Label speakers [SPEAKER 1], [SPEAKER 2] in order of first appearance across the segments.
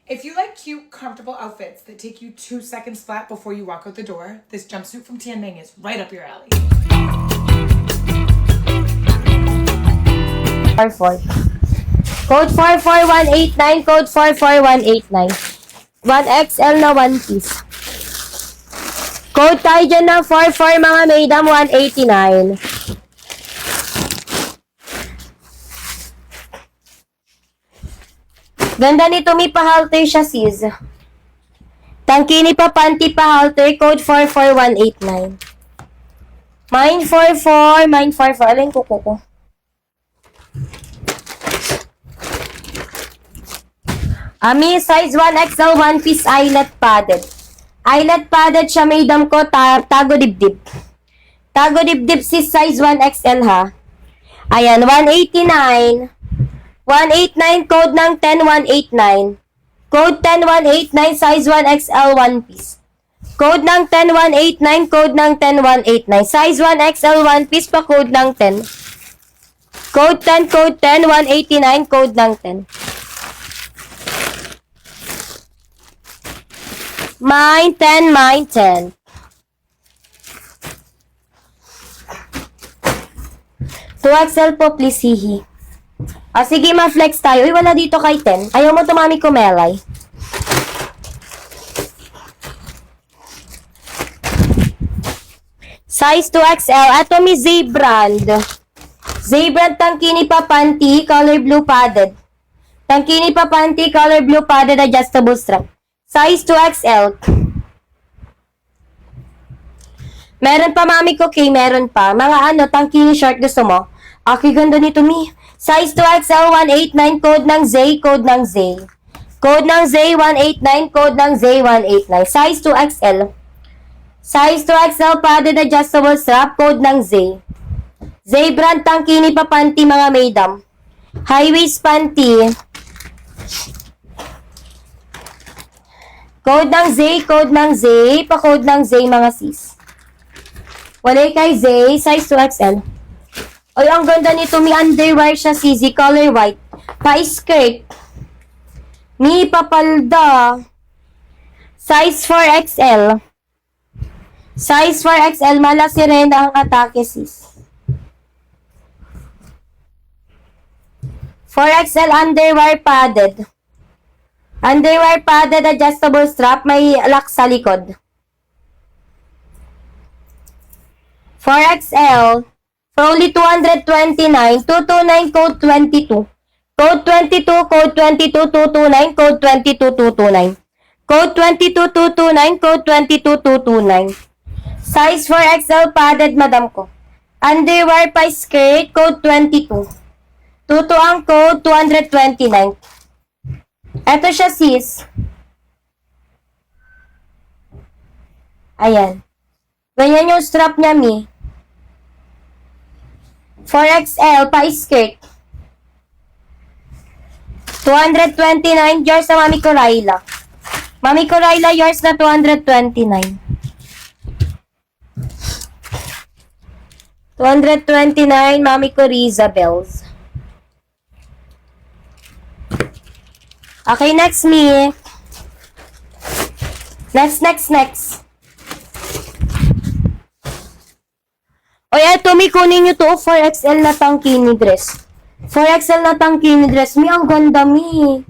[SPEAKER 1] If you like cute, comfortable outfits that take you 2 seconds flat before you walk out the door, this jumpsuit from Tianming is right up your alley.
[SPEAKER 2] 44. Code 44189, code 44189. 1XL na one piece. Code tayo dyan ng 44 mga madam, 189. Ganda nito, may pa-halter siya sis. Tangkini pa, panty pa-halter, code 44189. Mine 44, mine 44. Alin ko. Ami, size 1XL, one piece eyelet padded. Eyelet padded siya, madam ko, tago dibdib. Tago dibdib sis, size 1XL ha. Ayan, 189. 189, code ng 10189. Code 10189, size 1XL, one piece. Code ng 10189, code ng 10189. Size 1XL, one piece pa, code ng 10. Code 10, 189, code ng 10. Mine 10, mine 10. To XL po, please, hihi. Sige, ma-flex tayo. Uy, wala dito kay 10. Ayaw mo tumami kumelay. Size 2XL. Ato may Z-brand. Z-brand tangkini pa panty, color blue padded. Tangkini pa panty, color blue padded, adjustable strap. Size 2XL. Meron pa, mami ko, Kay. Meron pa. Mga tangkini short gusto mo? Okay, ganda nito, mi. Size 2XL, 189, code ng Z, code ng Z. Code ng Z, 189, code ng Z, 189. Size 2XL. Size 2XL, padded adjustable strap, code ng Z. Z brand, tangkini pa panty, mga madam. High waist panty. Code ng Z, code ng Z, pa-code ng Z, mga sis. Walay kay Z, size 2XL. Oy, ang ganda nito, may underwear siya, CZ, color white. Pa-skirt. May papalda. Size 4XL. Size 4XL, mala sirena ang atake, sis. 4XL underwear padded. Underwear padded, adjustable strap, may lock sa likod. 4XL. For only 229, 229, code 22. Code 22, code 22, 229, code 22, 229. Code 22, 229, code 22, 229. Size 4XL padded, madam ko. Underwear pa skirt, code 22. Tuto ang code 229. Eto siya, sis. Ayan. Ganyan yung strap niya, mi. 4XL pa skirt. 229, yours na Mami Coraila. Mami Coraila, yours na 229. 229, Mami Coriza Bells. Okay, next, me. Next. O eto, mi, kunin nyo to, 4XL na tangkini dress. 4XL na tangkini dress. Mi, ang ganda, mi.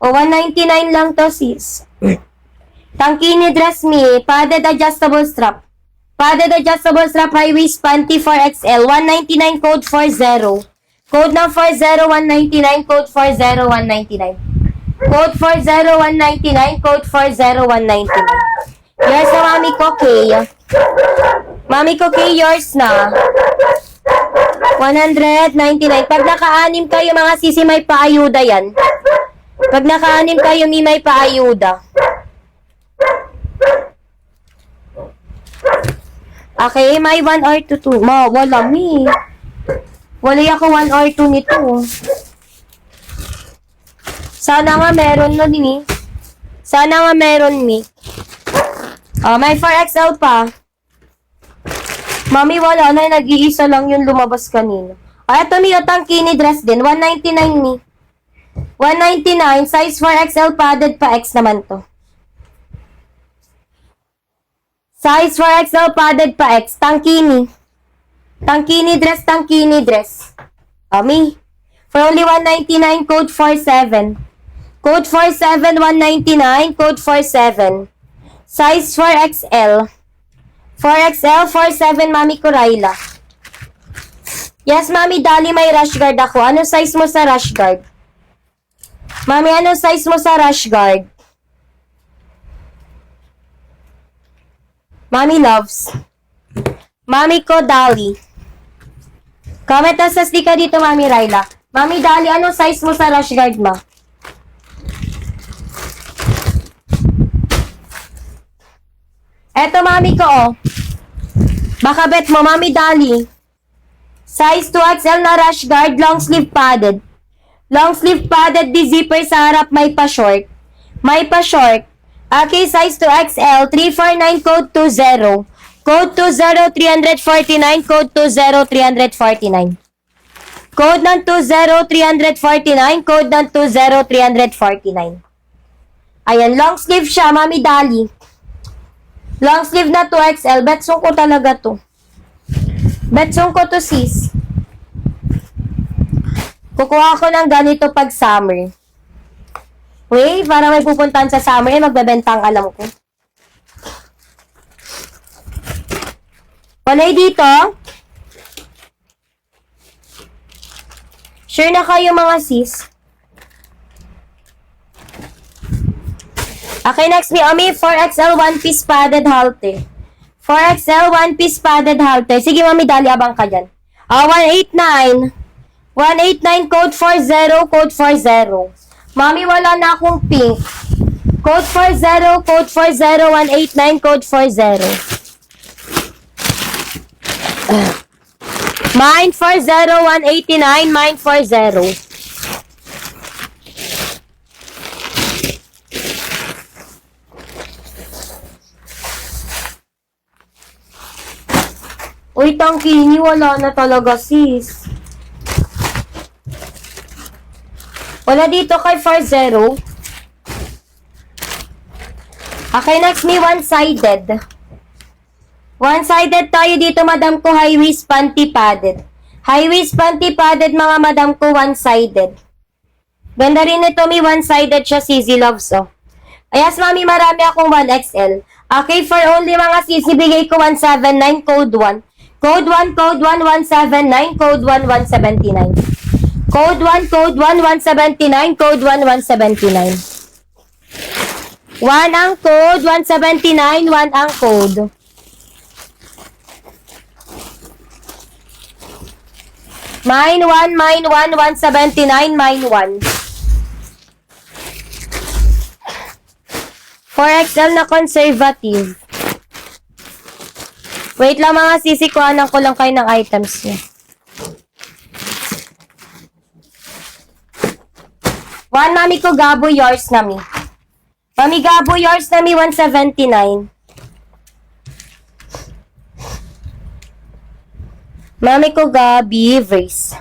[SPEAKER 2] O, 199 lang to, sis. Tangkini dress, mi. Padded adjustable strap. Padded adjustable strap, high waist panty, 4XL. 199, code 40. Code ng 40, 199, code 40, 199. Code 40, 199, code 40, 199. Yours na, mami ko, Kay. Mami ko, Kay, yours na. 199. Pag naka-anim kayo, mga sisi, may paayuda yan. Pag naka-anim kayo, may paayuda. Okay, may 1 or 2. Wala, mi. Wala ako 1 or 2 nito. Sana nga meron na din, eh. Sana nga meron, mi. May 4XL pa. Mami, wala na. Nag-iisa lang yung lumabas kanina. Eto, mi, tangkini dress din. 199, mi. 199, size 4XL padded pa X naman to. Size 4XL padded pa X, tangkini. Tangkini dress. Mami. For only 199, code 47. Code 47, 199, code 47. Size 4XL. 4XL, 47, Mami Corayla. Yes, Mami Dali, may rash guard ako. Ano size mo sa rash guard? Mami, ano size mo sa rash guard? Mami loves. Mami ko, Dali. Comment na sa stika dito, Mami Raila. Mami Dali, ano size mo sa rash guard, ma? Eto, Mami ko, oh. Baka bet mo, Mami Dali. Size 2XL na rash guard, long sleeve padded. Long sleeve padded, di zipper sa harap, may pa-short. May pa-short. Okay, size 2XL, 349, code 20. Code 20, 349, code 20, 349. Code ng 20, 349, code ng 20, 349. Ayan, long sleeve siya, Mami Dali. Long sleeve na 2XL, betsong ko talaga to. Betsong ko to, sis. Kukuha ko ng ganito pag summer. Wait, para may pupuntahan sa summer, magbebenta ang alam ko. Walay dito. Sure na kayo mga sis. Okay, next ni Omi, 4XL one-piece padded halter. 4XL one-piece padded halter. Sige, Mami, dali abang ka dyan. 189. 189, code 40, code 40. Mami, wala na akong pink. Code 40, code 40, 189, code 40. Mine 40, 189, mine 40. Uy, tangkini, wala na talaga, sis. Wala dito kay 40. Okay, next me, one-sided. One-sided tayo dito, madam ko, high-waist panty padded. High-waist panty padded, mga madam ko, one-sided. Ganda rin ito, mi one-sided siya, Sisi Loves, oh. Ayas, mami, marami akong 1XL. Okay, for only mga sisi, bigay ko 179, code 1. Code 1, code 1, 179, code 1, 179. Code 1, code 1, 179, code 1, 179. 1 ang code, 179, 1 ang code. Mine 1, 179, mine 1. 4XL na conservative. Wait lang mga sisi, kuhanan ko lang kayo ng items niya. 1, mami ko, Gabo, yours na mi. Mami Gabo, yours na mi, 179. Mami ko, Gabi, Verse.